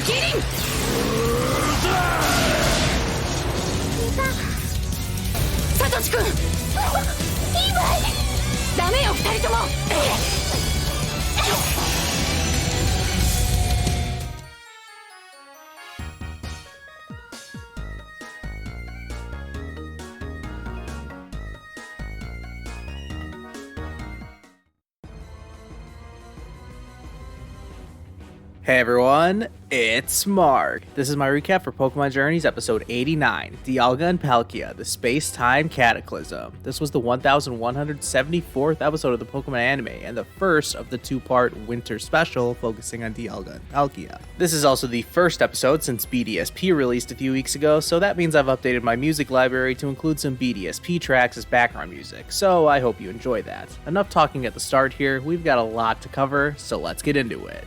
激輪サトシ君ダメよ二人ともHey everyone, it's Mark. This is my recap for Pokemon Journeys episode 89, Dialga and Palkia, the Space-Time Cataclysm. This was the 1174th episode of the Pokemon anime, and the first of the two-part winter special focusing on Dialga and Palkia. This is also the first episode since BDSP released a few weeks ago, so that means I've updated my music library to include some BDSP tracks as background music, so I hope you enjoy that. Enough talking at the start here, we've got a lot to cover, so let's get into it.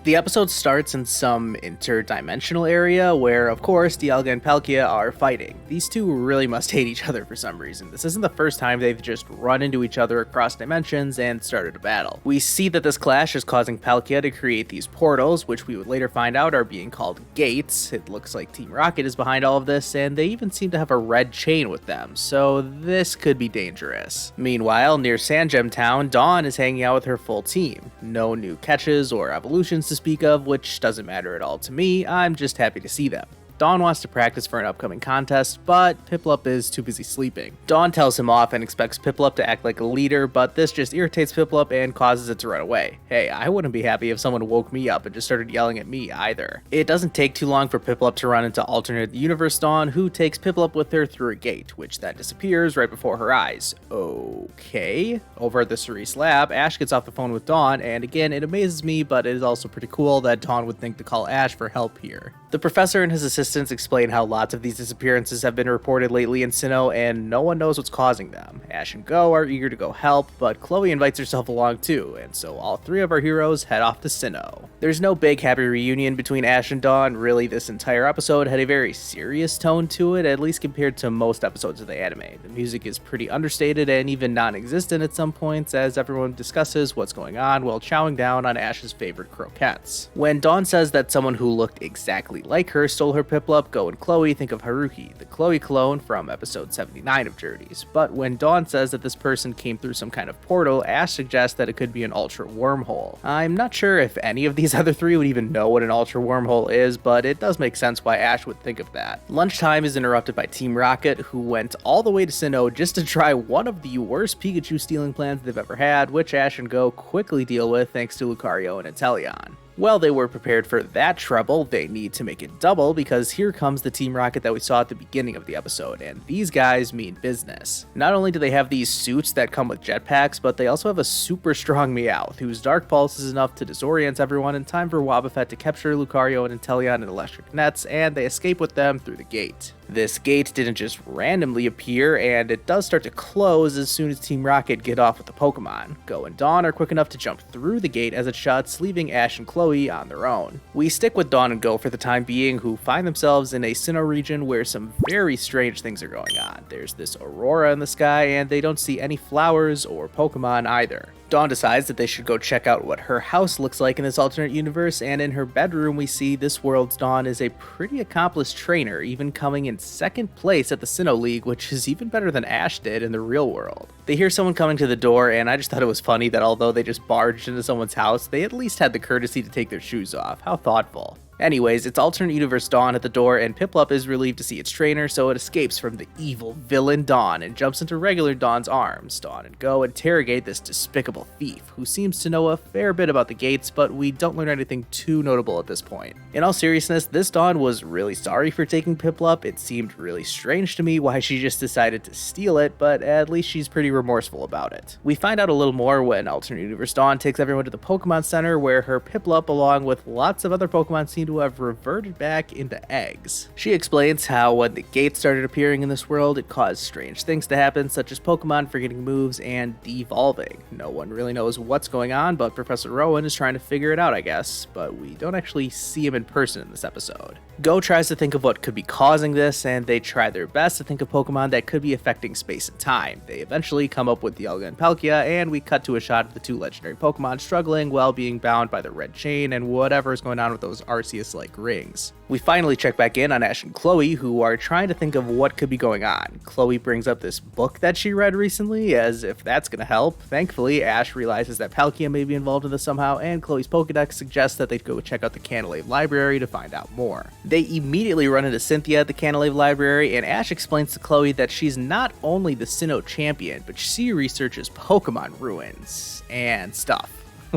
The episode starts in some interdimensional area where, of course, Dialga and Palkia are fighting. These two really must hate each other for some reason. This isn't the first time they've just run into each other across dimensions and started a battle. We see that this clash is causing Palkia to create these portals, which we would later find out are being called gates. It looks like Team Rocket is behind all of this, and they even seem to have a red chain with them, so this could be dangerous. Meanwhile, near Sandgem Town, Dawn is hanging out with her full team. No new catches or evolutions to speak of, which doesn't matter at all to me. I'm just happy to see them. Dawn wants to practice for an upcoming contest, but Piplup is too busy sleeping. Dawn tells him off and expects Piplup to act like a leader, but this just irritates Piplup and causes it to run away. Hey, I wouldn't be happy if someone woke me up and just started yelling at me either. It doesn't take too long for Piplup to run into alternate universe Dawn, who takes Piplup with her through a gate, which then disappears right before her eyes. Okay. Over at the Cerise lab, Ash gets off the phone with Dawn, and again, it amazes me, but it is also pretty cool that Dawn would think to call Ash for help here. The professor and his assistants explain how lots of these disappearances have been reported lately in Sinnoh, and no one knows what's causing them. Ash and Go are eager to go help, but Chloe invites herself along too, and so all three of our heroes head off to Sinnoh. There's no big happy reunion between Ash and Dawn. Really, this entire episode had a very serious tone to it, at least compared to most episodes of the anime. The music is pretty understated and even non-existent at some points, as everyone discusses what's going on while chowing down on Ash's favorite croquettes. When Dawn says that someone who looked exactly like her stole her Piplup, Go and Chloe think of Haruhi, the Chloe clone from episode 79 of Journeys. But when Dawn says that this person came through some kind of portal, Ash suggests that it could be an ultra wormhole. I'm not sure if any of these other three would even know what an ultra wormhole is, but it does make sense why Ash would think of that. Lunchtime is interrupted by Team Rocket, who went all the way to Sinnoh just to try one of the worst Pikachu stealing plans they've ever had, which Ash and Go quickly deal with thanks to Lucario and Inteleon. Well, they were prepared for that trouble, they need to make it double, because here comes the Team Rocket that we saw at the beginning of the episode, and these guys mean business. Not only do they have these suits that come with jetpacks, but they also have a super strong Meowth, whose Dark Pulse is enough to disorient everyone in time for Wobbuffet to capture Lucario and Inteleon in electric nets, and they escape with them through the gate. This gate didn't just randomly appear, and it does start to close as soon as Team Rocket get off with the Pokemon. Go and Dawn are quick enough to jump through the gate as it shuts, leaving Ash and Chloe on their own. We stick with Dawn and Go for the time being, who find themselves in a Sinnoh region where some very strange things are going on. There's this aurora in the sky, and they don't see any flowers or Pokemon either. Dawn decides that they should go check out what her house looks like in this alternate universe, and in her bedroom we see this world's Dawn is a pretty accomplished trainer, even coming in second place at the Sinnoh League, which is even better than Ash did in the real world. They hear someone coming to the door, and I just thought it was funny that although they just barged into someone's house, they at least had the courtesy to take their shoes off. How thoughtful. Anyways, it's alternate universe Dawn at the door, and Piplup is relieved to see its trainer, so it escapes from the evil villain Dawn and jumps into regular Dawn's arms. Dawn and Go interrogate this despicable thief, who seems to know a fair bit about the gates, but we don't learn anything too notable at this point. In all seriousness, this Dawn was really sorry for taking Piplup. It seemed really strange to me why she just decided to steal it, but at least she's pretty remorseful about it. We find out a little more when alternate universe Dawn takes everyone to the Pokemon Center, where her Piplup, along with lots of other Pokemon, seem to to have reverted back into eggs. She explains how when the gates started appearing in this world, it caused strange things to happen, such as Pokemon forgetting moves and devolving. No one really knows what's going on, but Professor Rowan is trying to figure it out, I guess, but we don't actually see him in person in this episode. Go tries to think of what could be causing this, and they try their best to think of Pokemon that could be affecting space and time. They eventually come up with Dialga and Palkia, and we cut to a shot of the two legendary Pokemon struggling while being bound by the red chain and whatever is going on with those Arceus-like rings. We finally check back in on Ash and Chloe, who are trying to think of what could be going on. Chloe brings up this book that she read recently, as if that's gonna help. Thankfully, Ash realizes that Palkia may be involved in this somehow, and Chloe's Pokedex suggests that they go check out the Canalave Library to find out more. They immediately run into Cynthia at the Canalave Library, and Ash explains to Chloe that she's not only the Sinnoh champion, but she researches Pokemon ruins and stuff.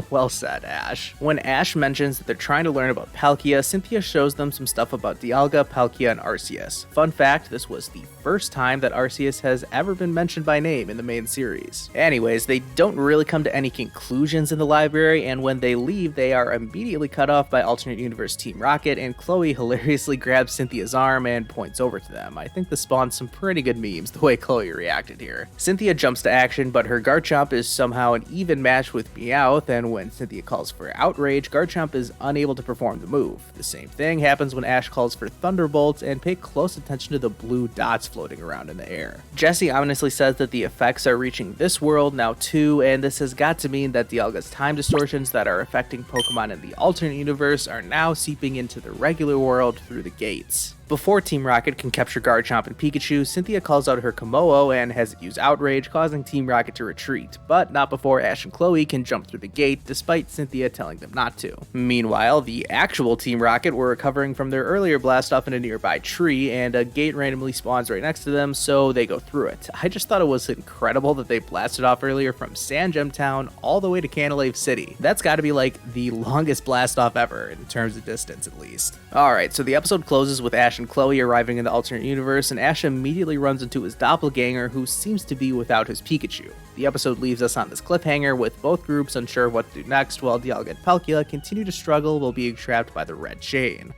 Well said, Ash. When Ash mentions that they're trying to learn about Palkia, Cynthia shows them some stuff about Dialga, Palkia, and Arceus. Fun fact, this was the first time that Arceus has ever been mentioned by name in the main series. Anyways, they don't really come to any conclusions in the library, and when they leave, they are immediately cut off by alternate universe Team Rocket, and Chloe hilariously grabs Cynthia's arm and points over to them. I think this spawned some pretty good memes the way Chloe reacted here. Cynthia jumps to action, but her Garchomp is somehow an even match with Meowth, and when Cynthia calls for Outrage, Garchomp is unable to perform the move. The same thing happens when Ash calls for Thunderbolts, and pay close attention to the blue dots floating around in the air. Jessie ominously says that the effects are reaching this world now too, and this has got to mean that Dialga's time distortions that are affecting Pokemon in the alternate universe are now seeping into the regular world through the gates. Before Team Rocket can capture Garchomp and Pikachu, Cynthia calls out her Komodo and has it use Outrage, causing Team Rocket to retreat, but not before Ash and Chloe can jump through the gate, despite Cynthia telling them not to. Meanwhile, the actual Team Rocket were recovering from their earlier blast off in a nearby tree, and a gate randomly spawns right next to them, so they go through it. I just thought it was incredible that they blasted off earlier from Sandgem Town all the way to Canalave City. That's gotta be like the longest blast off ever, in terms of distance at least. Alright, so the episode closes with Ash and Chloe arriving in the alternate universe, and Ash immediately runs into his doppelganger, who seems to be without his Pikachu. The episode leaves us on this cliffhanger, with both groups unsure of what to do next, while Dialga and Palkia continue to struggle while being trapped by the red chain.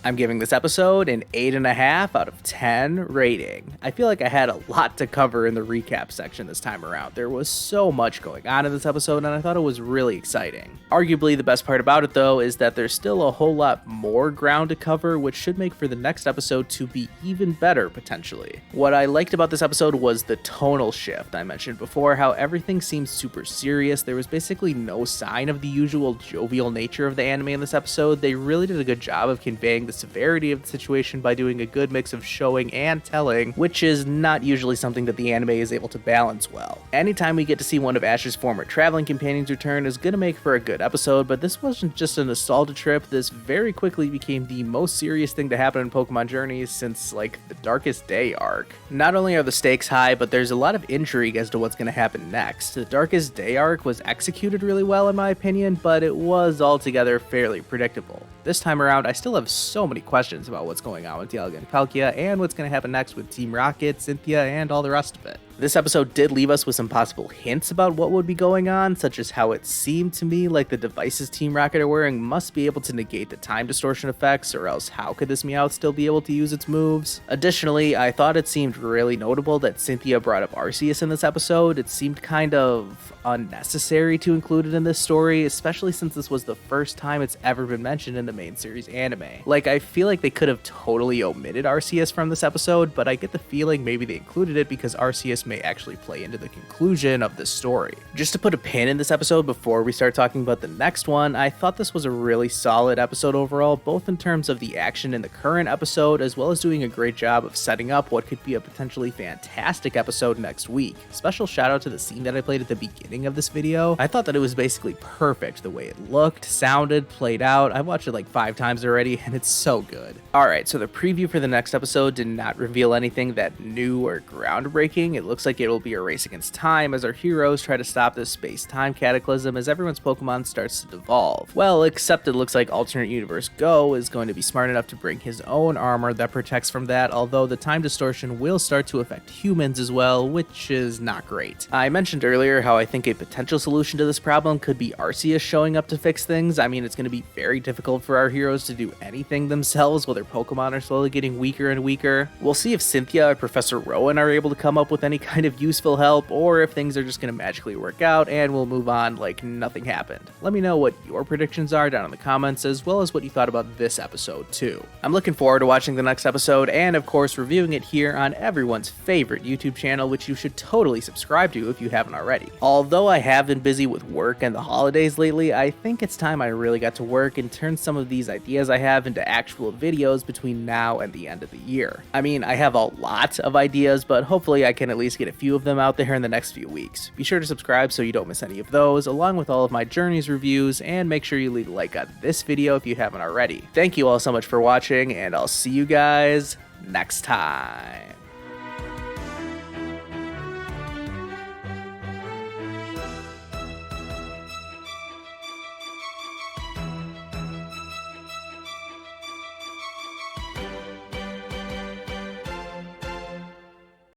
I'm giving this episode an 8.5 out of 10 rating. I feel like I had a lot to cover in the recap section this time around. There was so much going on in this episode, and I thought it was really exciting. Arguably, the best part about it, though, is that there's still a whole lot more ground to cover, which should make for the next episode to be even better, potentially. What I liked about this episode was the tonal shift. I mentioned before how everything seemed super serious. There was basically no sign of the usual jovial nature of the anime in this episode. They really did a good job of conveying the severity of the situation by doing a good mix of showing and telling, which is not usually something that the anime is able to balance well. Anytime we get to see one of Ash's former traveling companions return is gonna make for a good episode, but this wasn't just a nostalgia trip. This very quickly became the most serious thing to happen in Pokemon Journeys since, like, the Darkest Day arc. Not only are the stakes high, but there's a lot of intrigue as to what's gonna happen next. The Darkest Day arc was executed really well in my opinion, but it was altogether fairly predictable. This time around, I still have so many questions about what's going on with Dialga and Palkia, and what's going to happen next with Team Rocket, Cynthia, and all the rest of it. This episode did leave us with some possible hints about what would be going on, such as how it seemed to me like the devices Team Rocket are wearing must be able to negate the time distortion effects, or else how could this Meowth still be able to use its moves? Additionally, I thought it seemed really notable that Cynthia brought up Arceus in this episode. It seemed kind of unnecessary to include it in this story, especially since this was the first time it's ever been mentioned in the main series anime. Like, I feel like they could have totally omitted Arceus from this episode, but I get the feeling maybe they included it because Arceus may actually play into the conclusion of this story. Just to put a pin in this episode before we start talking about the next one, I thought this was a really solid episode overall, both in terms of the action in the current episode, as well as doing a great job of setting up what could be a potentially fantastic episode next week. Special shout out to the scene that I played at the beginning of this video. I thought that it was basically perfect the way it looked, sounded, played out. I've watched it like 5 times already, and it's so good. Alright, so the preview for the next episode did not reveal anything that new or groundbreaking. It looks like it will be a race against time as our heroes try to stop this space-time cataclysm as everyone's Pokemon starts to devolve. Well, except it looks like Alternate Universe Go is going to be smart enough to bring his own armor that protects from that, although the time distortion will start to affect humans as well, which is not great. I mentioned earlier how I think a potential solution to this problem could be Arceus showing up to fix things. I mean, it's going to be very difficult for our heroes to do anything themselves while their Pokemon are slowly getting weaker and weaker. We'll see if Cynthia or Professor Rowan are able to come up with any kind of useful help, or if things are just going to magically work out and we'll move on like nothing happened. Let me know what your predictions are down in the comments, as well as what you thought about this episode too. I'm looking forward to watching the next episode and of course reviewing it here on everyone's favorite YouTube channel, which you should totally subscribe to if you haven't already. Although I have been busy with work and the holidays lately, I think it's time I really got to work and turn some of these ideas I have into actual videos between now and the end of the year. I mean, I have a lot of ideas, but hopefully I can at least get a few of them out there in the next few weeks. Be sure to subscribe so you don't miss any of those, along with all of my Journeys reviews, and make sure you leave a like on this video if you haven't already. Thank you all so much for watching, and I'll see you guys next time.